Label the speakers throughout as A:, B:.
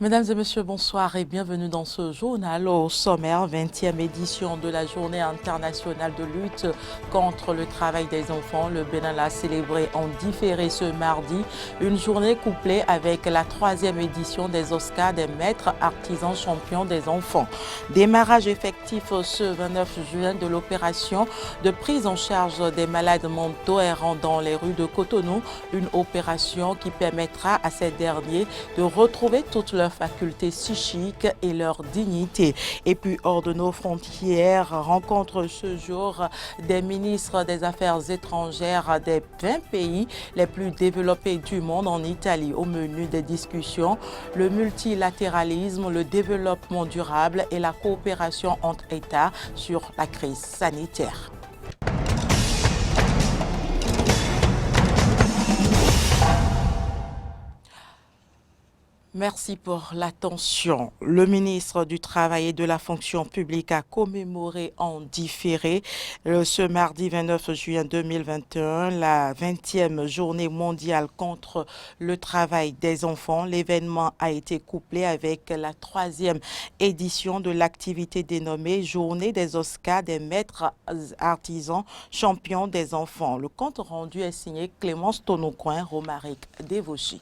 A: Mesdames et messieurs, bonsoir et bienvenue dans ce journal. Au sommaire, 20e édition de la Journée internationale de lutte contre le travail des enfants. Le Bénin l'a célébré en différé ce mardi. Une journée couplée avec la 3e édition des Oscars des maîtres artisans champions des enfants. Démarrage effectif ce 29 juin de l'opération de prise en charge des malades mentaux errant dans les rues de Cotonou. Une opération qui permettra à ces derniers de retrouver toute leur facultés psychiques et leur dignité. Et puis hors de nos frontières, rencontre ce jour des ministres des Affaires étrangères des 20 pays les plus développés du monde en Italie. Au menu des discussions, le multilatéralisme, le développement durable et la coopération entre États sur la crise sanitaire. Merci pour l'attention. Le ministre du Travail et de la Fonction publique a commémoré en différé ce mardi 29 juin 2021 la 20e journée mondiale contre le travail des enfants. L'événement a été couplé avec la 3e édition de l'activité dénommée Journée des Oscars des maîtres artisans champions des enfants. Le compte rendu est signé Clémence Tonoucoin, Romaric Devauchy.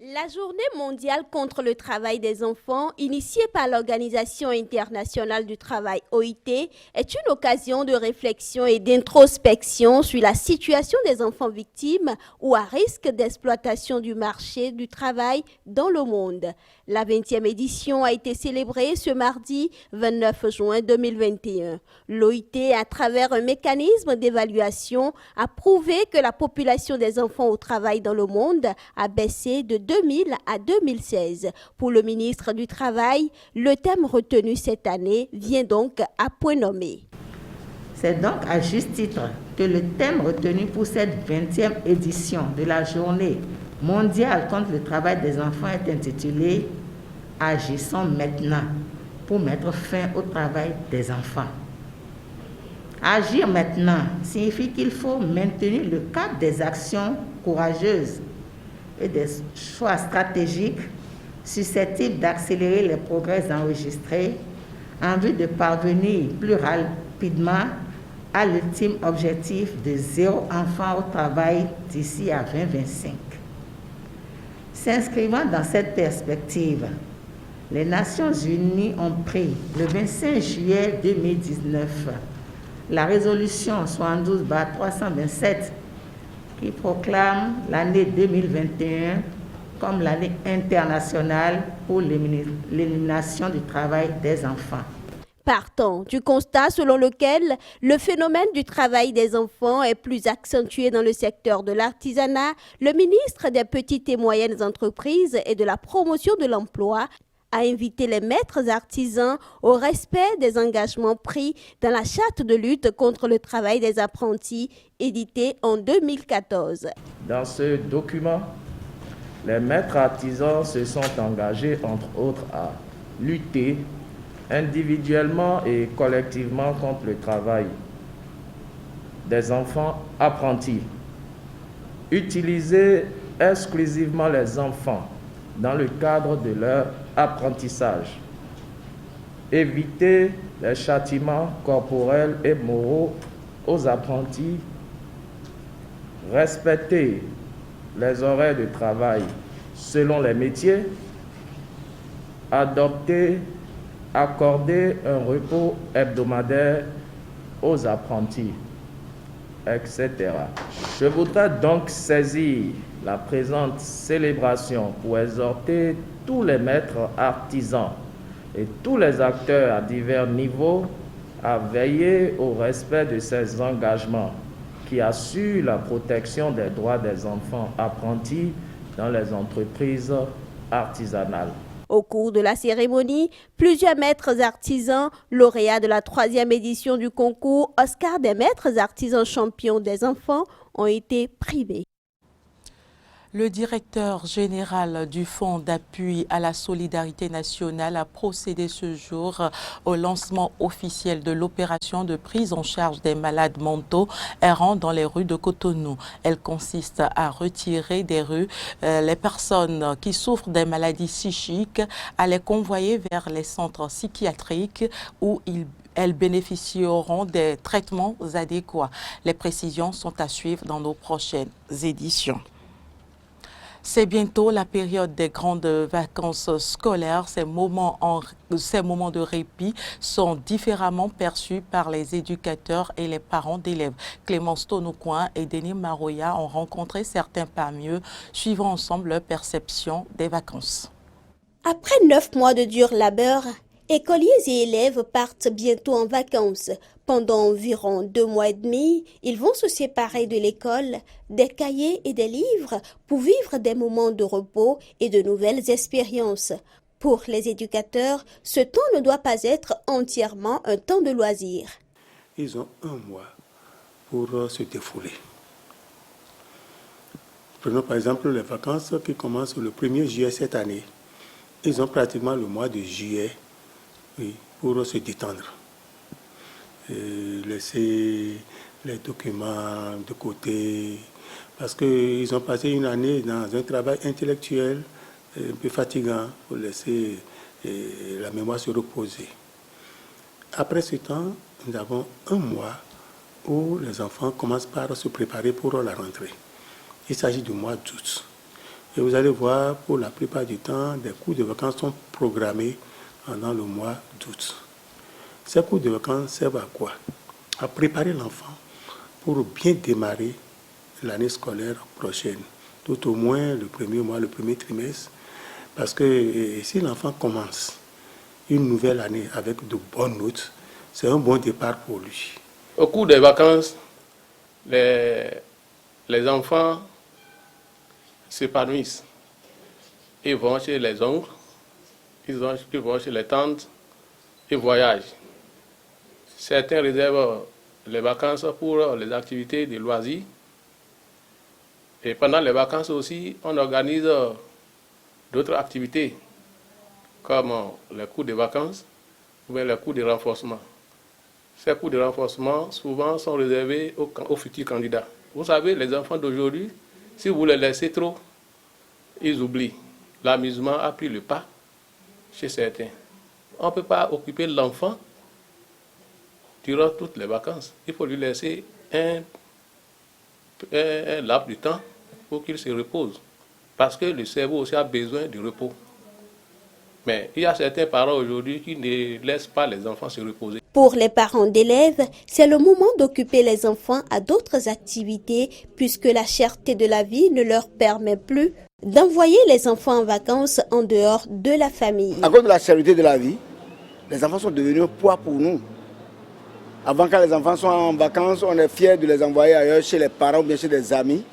B: La Journée mondiale contre le travail des enfants, initiée par l'Organisation internationale du travail OIT, est une occasion de réflexion et d'introspection sur la situation des enfants victimes ou à risque d'exploitation du marché du travail dans le monde. La 20e édition a été célébrée ce mardi 29 juin 2021. L'OIT, à travers un mécanisme d'évaluation, a prouvé que la population des enfants au travail dans le monde a baissé de 2000 à 2016. Pour le ministre du Travail, le thème retenu cette année vient donc à point nommé.
C: C'est donc à juste titre que le thème retenu pour cette 20e édition de la Journée mondiale contre le travail des enfants est intitulé « Agissons maintenant pour mettre fin au travail des enfants ». Agir maintenant signifie qu'il faut maintenir le cadre des actions courageuses et des choix stratégiques susceptibles d'accélérer les progrès enregistrés en vue de parvenir plus rapidement à l'ultime objectif de 0 enfant au travail d'ici à 2025. S'inscrivant dans cette perspective, les Nations Unies ont pris le 25 juillet 2019 la résolution 72/327 qui proclame l'année 2021 comme l'année internationale pour l'élimination du travail des enfants.
B: Partant du constat selon lequel le phénomène du travail des enfants est plus accentué dans le secteur de l'artisanat, le ministre des Petites et Moyennes Entreprises et de la Promotion de l'Emploi a invité les maîtres artisans au respect des engagements pris dans la charte de lutte contre le travail des apprentis éditée en 2014.
D: Dans ce document, les maîtres artisans se sont engagés, entre autres, à lutter individuellement et collectivement contre le travail des enfants apprentis, utiliser exclusivement les enfants dans le cadre de leur apprentissage, éviter les châtiments corporels et moraux aux apprentis, respecter les horaires de travail selon les métiers, accorder un repos hebdomadaire aux apprentis, etc. Je voudrais donc saisir la présente célébration pour exhorter tous les maîtres artisans et tous les acteurs à divers niveaux à veiller au respect de ces engagements qui assurent la protection des droits des enfants apprentis dans les entreprises artisanales.
B: Au cours de la cérémonie, plusieurs maîtres artisans, lauréats de la 3e édition du concours Oscar des maîtres artisans champions des enfants, ont été primés.
A: Le directeur général du Fonds d'appui à la solidarité nationale a procédé ce jour au lancement officiel de l'opération de prise en charge des malades mentaux errant dans les rues de Cotonou. Elle consiste à retirer des rues les personnes qui souffrent des maladies psychiques, à les convoyer vers les centres psychiatriques où elles bénéficieront des traitements adéquats. Les précisions sont à suivre dans nos prochaines éditions. C'est bientôt la période des grandes vacances scolaires. Ces moments de répit sont différemment perçus par les éducateurs et les parents d'élèves. Clémence Tonoucoin et Denis Maroya ont rencontré certains parmi eux, suivant ensemble leur perception des vacances.
B: Après 9 mois de dur labeur, écoliers et élèves partent bientôt en vacances. Pendant environ 2 mois et demi, ils vont se séparer de l'école, des cahiers et des livres pour vivre des moments de repos et de nouvelles expériences. Pour les éducateurs, ce temps ne doit pas être entièrement un temps de loisir.
E: Ils ont 1 mois pour se défouler. Prenons par exemple les vacances qui commencent le 1er juillet cette année. Ils ont pratiquement le mois de juillet pour se détendre. Laisser les documents de côté, parce qu'ils ont passé une année dans un travail intellectuel un peu fatigant pour laisser la mémoire se reposer. Après ce temps, nous avons 1 mois où les enfants commencent par se préparer pour la rentrée. Il s'agit du mois d'août. Et vous allez voir, pour la plupart du temps, des cours de vacances sont programmés pendant le mois d'août. Ces cours de vacances servent à quoi? À préparer l'enfant pour bien démarrer l'année scolaire prochaine, tout au moins le premier mois, le premier trimestre, parce que si l'enfant commence une nouvelle année avec de bonnes notes, c'est un bon départ pour lui.
F: Au cours des vacances, les enfants s'épanouissent. Ils vont chez les oncles, ils vont chez les tantes, ils voyagent. Certains réservent les vacances pour les activités de loisirs. Et pendant les vacances aussi, on organise d'autres activités, comme les cours de vacances ou bien les cours de renforcement. Ces cours de renforcement, souvent, sont réservés aux futurs candidats. Vous savez, les enfants d'aujourd'hui, si vous les laissez trop, ils oublient. L'amusement a pris le pas chez certains. On ne peut pas occuper l'enfant durant toutes les vacances. Il faut lui laisser un laps de temps pour qu'il se repose. Parce que le cerveau aussi a besoin de repos. Mais il y a certains parents aujourd'hui qui ne laissent pas les enfants se reposer.
B: Pour les parents d'élèves, c'est le moment d'occuper les enfants à d'autres activités puisque la cherté de la vie ne leur permet plus d'envoyer les enfants en vacances en dehors de la famille.
G: À cause de la cherté de la vie, les enfants sont devenus un poids pour nous. Avant, quand les enfants sont en vacances, on est fiers de les envoyer ailleurs chez les parents ou bien chez des amis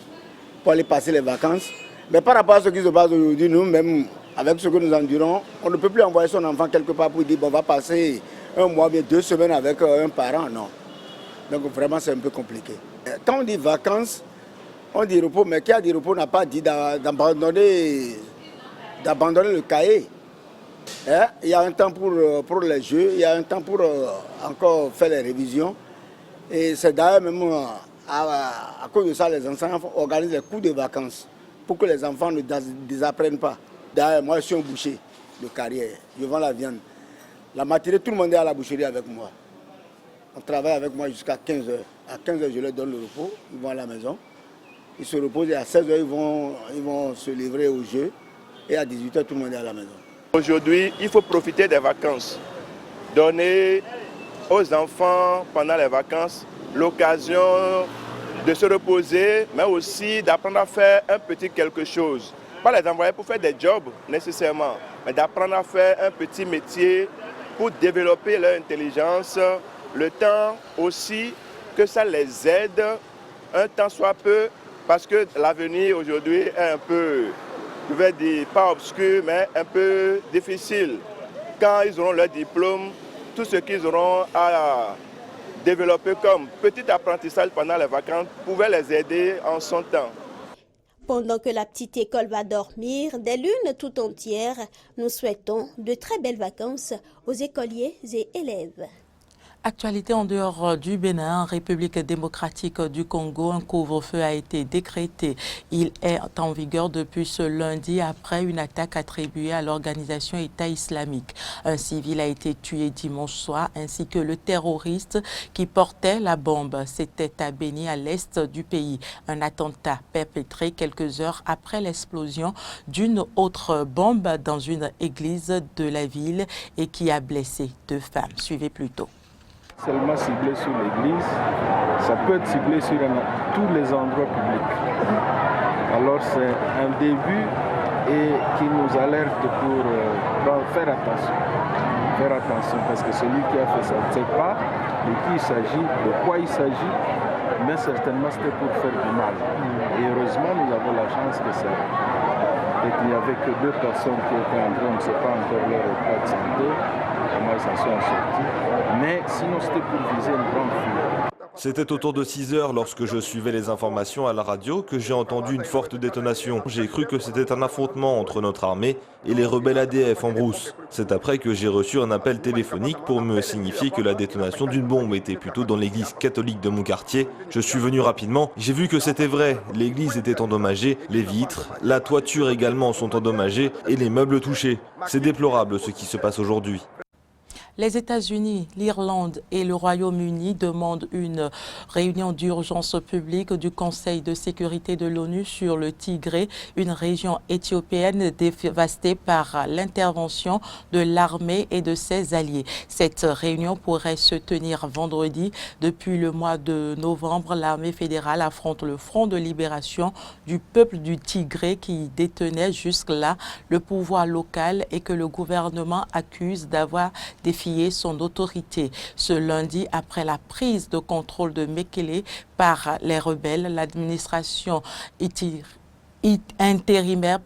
G: pour aller passer les vacances. Mais par rapport à ce qui se passe aujourd'hui, nous-mêmes, avec ce que nous endurons, on ne peut plus envoyer son enfant quelque part pour dire bon, on va passer 1 mois, bien 2 semaines avec un parent, non. Donc vraiment, c'est un peu compliqué. Quand on dit vacances, on dit repos, mais qui a dit repos n'a pas dit d'abandonner le cahier. Il y a un temps pour les jeux, il y a un temps pour encore faire les révisions. Et c'est d'ailleurs même à cause de ça, les enseignants organisent les cours de vacances pour que les enfants ne désapprennent pas. D'ailleurs, moi, je suis un boucher de carrière, je vends la viande. La matinée, tout le monde est à la boucherie avec moi. On travaille avec moi jusqu'à 15h. À 15h, je leur donne le repos, ils vont à la maison. Ils se reposent et à 16h, ils vont se livrer au jeu. Et à 18h, tout le monde est à la maison.
H: Aujourd'hui, il faut profiter des vacances. Donner aux enfants, pendant les vacances, l'occasion de se reposer, mais aussi d'apprendre à faire un petit quelque chose. Pas les envoyer pour faire des jobs nécessairement, mais d'apprendre à faire un petit métier pour développer leur intelligence, le temps aussi que ça les aide, un temps soit peu, parce que l'avenir aujourd'hui est un peu, je vais dire, pas obscur, mais un peu difficile. Quand ils auront leur diplôme, tout ce qu'ils auront à développer comme petit apprentissage pendant les vacances pouvait les aider en son temps.
B: Pendant que la petite école va dormir, des lunes tout entières, nous souhaitons de très belles vacances aux écoliers et élèves.
A: Actualité en dehors du Bénin, République démocratique du Congo, un couvre-feu a été décrété. Il est en vigueur depuis ce lundi après une attaque attribuée à l'organisation État islamique. Un civil a été tué dimanche soir ainsi que le terroriste qui portait la bombe. C'était à Béni, à l'est du pays. Un attentat perpétré quelques heures après l'explosion d'une autre bombe dans une église de la ville et qui a blessé 2 femmes. Suivez plutôt.
I: Seulement ciblé sur l'église, ça peut être ciblé sur tous les endroits publics. Alors c'est un début et qui nous alerte pour faire attention. Faire attention parce que celui qui a fait ça ne sait pas de qui il s'agit, de quoi il s'agit, mais certainement c'était pour faire du mal. Et heureusement nous avons la chance que ça. Et qu'il n'y avait que 2 personnes qui étaient entrées, on ne sait pas encore leur état de santé, comment ils s'en sont sortis. Mais sinon, c'était pour viser une grande foule.
J: C'était autour de 6 heures lorsque je suivais les informations à la radio que j'ai entendu une forte détonation. J'ai cru que c'était un affrontement entre notre armée et les rebelles ADF en brousse. C'est après que j'ai reçu un appel téléphonique pour me signifier que la détonation d'une bombe était plutôt dans l'église catholique de mon quartier. Je suis venu rapidement, j'ai vu que c'était vrai. L'église était endommagée, les vitres, la toiture également sont endommagées et les meubles touchés. C'est déplorable ce qui se passe aujourd'hui.
A: Les États-Unis, l'Irlande et le Royaume-Uni demandent une réunion d'urgence publique du Conseil de sécurité de l'ONU sur le Tigré, une région éthiopienne dévastée par l'intervention de l'armée et de ses alliés. Cette réunion pourrait se tenir vendredi. Depuis le mois de novembre, l'armée fédérale affronte le Front de libération du peuple du Tigré qui détenait jusque-là le pouvoir local et que le gouvernement accuse d'avoir défié son autorité. Ce lundi, après la prise de contrôle de Mekele par les rebelles, l'administration intérimaire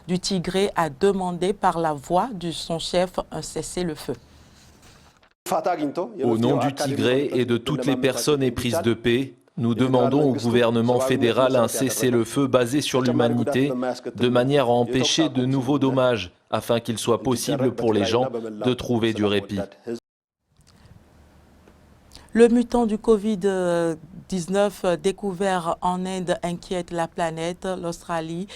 A: du Tigré a demandé par la voix de son chef un cessez-le-feu.
K: Au nom du Tigré et de toutes les personnes éprises de paix, nous demandons au gouvernement fédéral un cessez-le-feu basé sur l'humanité, de manière à empêcher de nouveaux dommages, afin qu'il soit possible pour les gens de trouver du répit.
A: Le mutant du Covid-19 découvert en Inde inquiète la planète, l'Australie,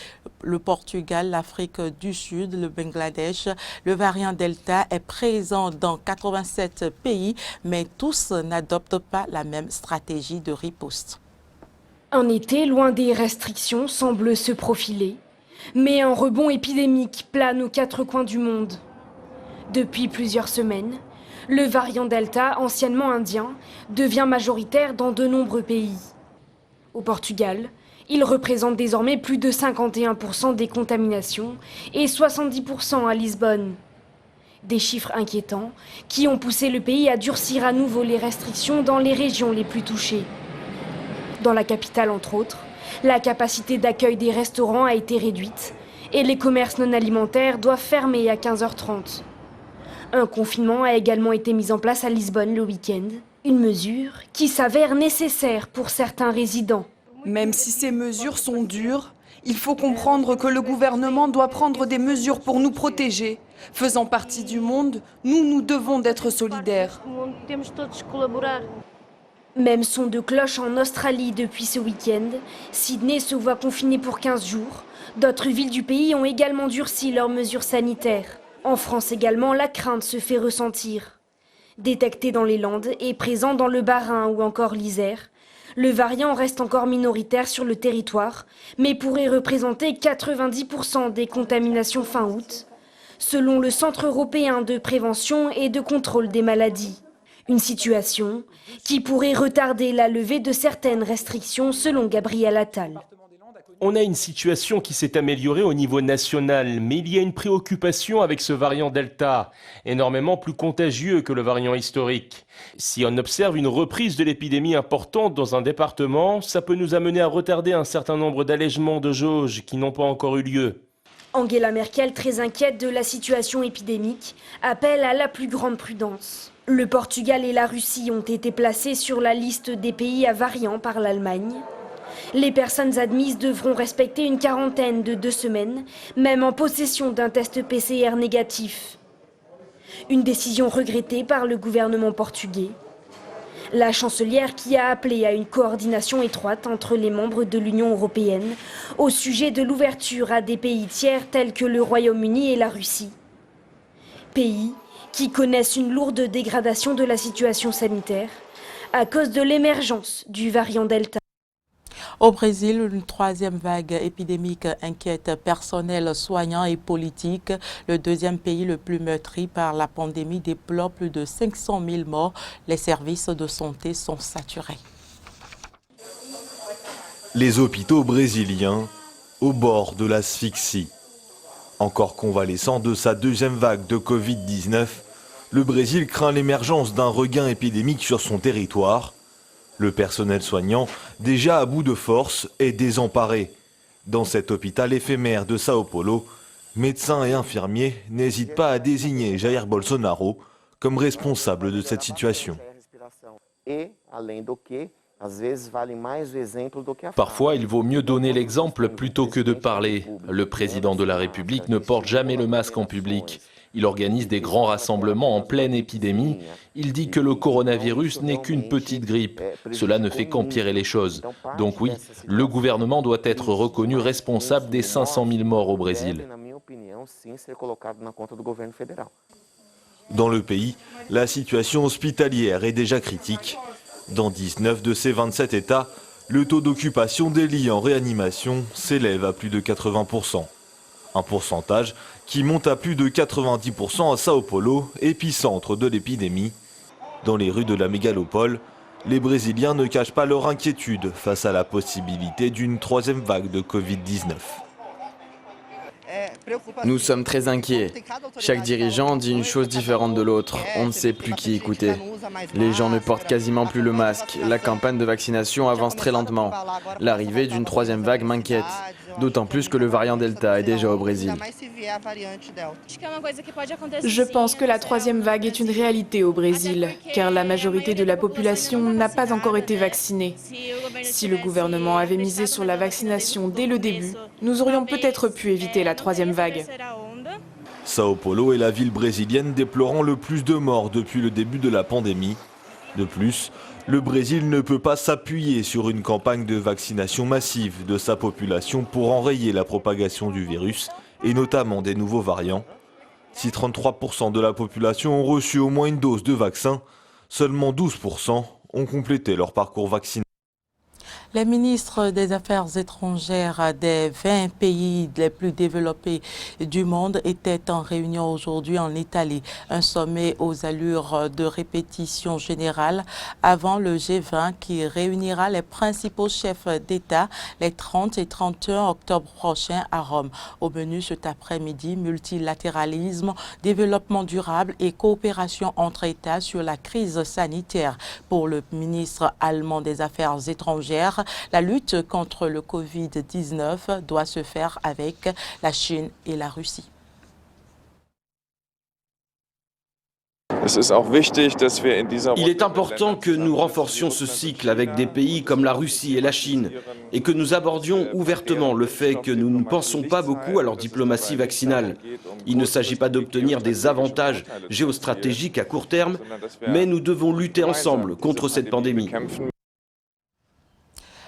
A: le Portugal, l'Afrique du Sud, le Bangladesh. Le variant Delta est présent dans 87 pays, mais tous n'adoptent pas la même stratégie de riposte.
L: Un été loin des restrictions semble se profiler, mais un rebond épidémique plane aux 4 coins du monde. Depuis plusieurs semaines, le variant Delta, anciennement indien, devient majoritaire dans de nombreux pays. Au Portugal, il représente désormais plus de 51% des contaminations et 70% à Lisbonne. Des chiffres inquiétants qui ont poussé le pays à durcir à nouveau les restrictions dans les régions les plus touchées. Dans la capitale, entre autres, la capacité d'accueil des restaurants a été réduite et les commerces non alimentaires doivent fermer à 15h30. Un confinement a également été mis en place à Lisbonne le week-end, une mesure qui s'avère nécessaire pour certains résidents.
M: Même si ces mesures sont dures, il faut comprendre que le gouvernement doit prendre des mesures pour nous protéger. Faisant partie du monde, nous devons d'être solidaires.
L: Même son de cloche en Australie depuis ce week-end. Sydney se voit confinée pour 15 jours. D'autres villes du pays ont également durci leurs mesures sanitaires. En France également, la crainte se fait ressentir. Détecté dans les Landes et présent dans le Bas-Rhin ou encore l'Isère, le variant reste encore minoritaire sur le territoire, mais pourrait représenter 90% des contaminations fin août, selon le Centre européen de prévention et de contrôle des maladies. Une situation qui pourrait retarder la levée de certaines restrictions selon Gabriel Attal.
N: On a une situation qui s'est améliorée au niveau national, mais il y a une préoccupation avec ce variant Delta, énormément plus contagieux que le variant historique. Si on observe une reprise de l'épidémie importante dans un département, ça peut nous amener à retarder un certain nombre d'allègements de jauge qui n'ont pas encore eu lieu.
L: Angela Merkel, très inquiète de la situation épidémique, appelle à la plus grande prudence. Le Portugal et la Russie ont été placés sur la liste des pays à variants par l'Allemagne. Les personnes admises devront respecter une quarantaine de 2 semaines, même en possession d'un test PCR négatif. Une décision regrettée par le gouvernement portugais. La chancelière qui a appelé à une coordination étroite entre les membres de l'Union européenne au sujet de l'ouverture à des pays tiers tels que le Royaume-Uni et la Russie. Pays qui connaissent une lourde dégradation de la situation sanitaire à cause de l'émergence du variant Delta.
A: Au Brésil, une troisième vague épidémique inquiète personnel soignant et politique. Le deuxième pays le plus meurtri par la pandémie déplore plus de 500 000 morts. Les services de santé sont saturés.
J: Les hôpitaux brésiliens au bord de l'asphyxie. Encore convalescent de sa deuxième vague de Covid-19, le Brésil craint l'émergence d'un regain épidémique sur son territoire. Le personnel soignant, déjà à bout de force, est désemparé. Dans cet hôpital éphémère de Sao Paulo, médecins et infirmiers n'hésitent pas à désigner Jair Bolsonaro comme responsable de cette situation.
K: Parfois, il vaut mieux donner l'exemple plutôt que de parler. Le président de la République ne porte jamais le masque en public. Il organise des grands rassemblements en pleine épidémie. Il dit que le coronavirus n'est qu'une petite grippe. Cela ne fait qu'empirer les choses. Donc oui, le gouvernement doit être reconnu responsable des 500 000 morts au Brésil.
J: Dans le pays, la situation hospitalière est déjà critique. Dans 19 de ces 27 États, le taux d'occupation des lits en réanimation s'élève à plus de 80%. Un pourcentage qui monte à plus de 90% à Sao Paulo, épicentre de l'épidémie. Dans les rues de la mégalopole, les Brésiliens ne cachent pas leur inquiétude face à la possibilité d'une troisième vague de Covid-19.
O: Nous sommes très inquiets. Chaque dirigeant dit une chose différente de l'autre. On ne sait plus qui écouter. Les gens ne portent quasiment plus le masque. La campagne de vaccination avance très lentement. L'arrivée d'une troisième vague m'inquiète. D'autant plus que le variant Delta est déjà au Brésil.
P: Je pense que la troisième vague est une réalité au Brésil, car la majorité de la population n'a pas encore été vaccinée. Si le gouvernement avait misé sur la vaccination dès le début, nous aurions peut-être pu éviter la troisième vague.
J: Sao Paulo est la ville brésilienne déplorant le plus de morts depuis le début de la pandémie. De plus, le Brésil ne peut pas s'appuyer sur une campagne de vaccination massive de sa population pour enrayer la propagation du virus, et notamment des nouveaux variants. Si 33% de la population ont reçu au moins une dose de vaccin, seulement 12% ont complété leur parcours vaccinal.
A: Les ministres des Affaires étrangères des 20 pays les plus développés du monde étaient en réunion aujourd'hui en Italie. Un sommet aux allures de répétition générale avant le G20 qui réunira les principaux chefs d'État les 30 et 31 octobre prochains à Rome. Au menu cet après-midi, multilatéralisme, développement durable et coopération entre États sur la crise sanitaire. Pour le ministre allemand des Affaires étrangères, la lutte contre le Covid-19 doit se faire avec la Chine et la Russie.
Q: Il est important que nous renforcions ce cycle avec des pays comme la Russie et la Chine et que nous abordions ouvertement le fait que nous ne pensons pas beaucoup à leur diplomatie vaccinale. Il ne s'agit pas d'obtenir des avantages géostratégiques à court terme, mais nous devons lutter ensemble contre cette pandémie.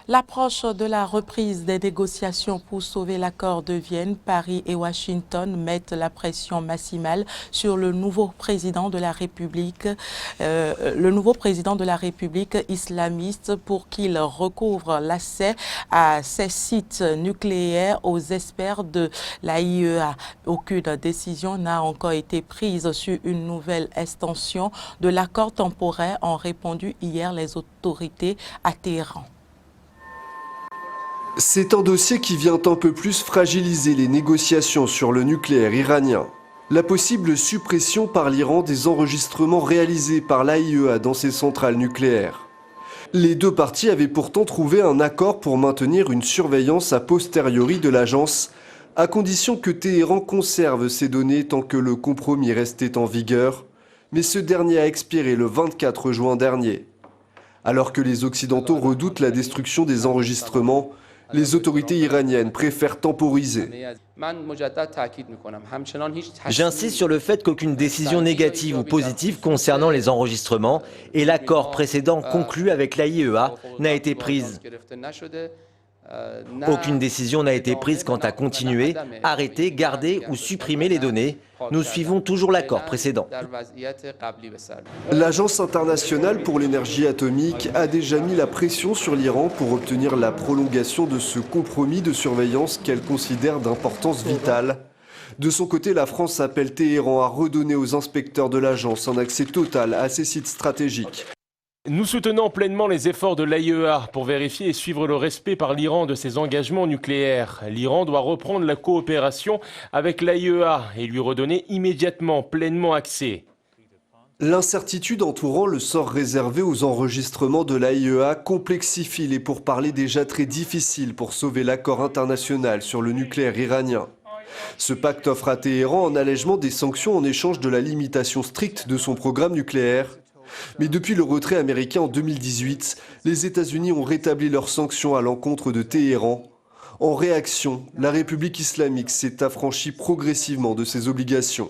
A: L'approche de la reprise des négociations pour sauver l'accord de Vienne, Paris et Washington mettent la pression maximale sur le nouveau président de la République, islamiste pour qu'il recouvre l'accès à ses sites nucléaires aux experts de l'AIEA. Aucune décision n'a encore été prise sur une nouvelle extension de l'accord temporaire, ont répondu hier les autorités à Téhéran.
R: C'est un dossier qui vient un peu plus fragiliser les négociations sur le nucléaire iranien. La possible suppression par l'Iran des enregistrements réalisés par l'AIEA dans ses centrales nucléaires. Les deux parties avaient pourtant trouvé un accord pour maintenir une surveillance a posteriori de l'agence, à condition que Téhéran conserve ces données tant que le compromis restait en vigueur, mais ce dernier a expiré le 24 juin dernier. Alors que les Occidentaux redoutent la destruction des enregistrements, les autorités iraniennes préfèrent temporiser.
S: J'insiste sur le fait qu'aucune décision négative ou positive concernant les enregistrements et l'accord précédent conclu avec l'AIEA n'a été prise. Aucune décision n'a été prise quant à continuer, arrêter, garder ou supprimer les données. Nous suivons toujours l'accord précédent.
R: L'Agence internationale pour l'énergie atomique a déjà mis la pression sur l'Iran pour obtenir la prolongation de ce compromis de surveillance qu'elle considère d'importance vitale. De son côté, la France appelle Téhéran à redonner aux inspecteurs de l'agence un accès total à ces sites stratégiques.
N: Nous soutenons pleinement les efforts de l'AIEA pour vérifier et suivre le respect par l'Iran de ses engagements nucléaires. L'Iran doit reprendre la coopération avec l'AIEA et lui redonner immédiatement pleinement accès.
R: L'incertitude entourant le sort réservé aux enregistrements de l'AIEA complexifie les pourparlers déjà très difficiles pour sauver l'accord international sur le nucléaire iranien. Ce pacte offre à Téhéran un allègement des sanctions en échange de la limitation stricte de son programme nucléaire. Mais depuis le retrait américain en 2018, les États-Unis ont rétabli leurs sanctions à l'encontre de Téhéran. En réaction, la République islamique s'est affranchie progressivement de ses obligations.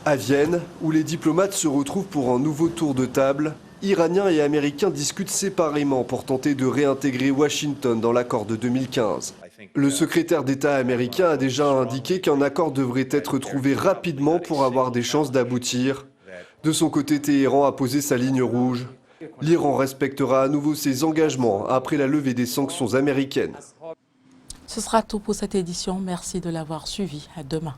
R: À Vienne, où les diplomates se retrouvent pour un nouveau tour de table, Iraniens et Américains discutent séparément pour tenter de réintégrer Washington dans l'accord de 2015. Le secrétaire d'État américain a déjà indiqué qu'un accord devrait être trouvé rapidement pour avoir des chances d'aboutir. De son côté, Téhéran a posé sa ligne rouge. L'Iran respectera à nouveau ses engagements après la levée des sanctions américaines.
A: Ce sera tout pour cette édition. Merci de l'avoir suivi. À demain.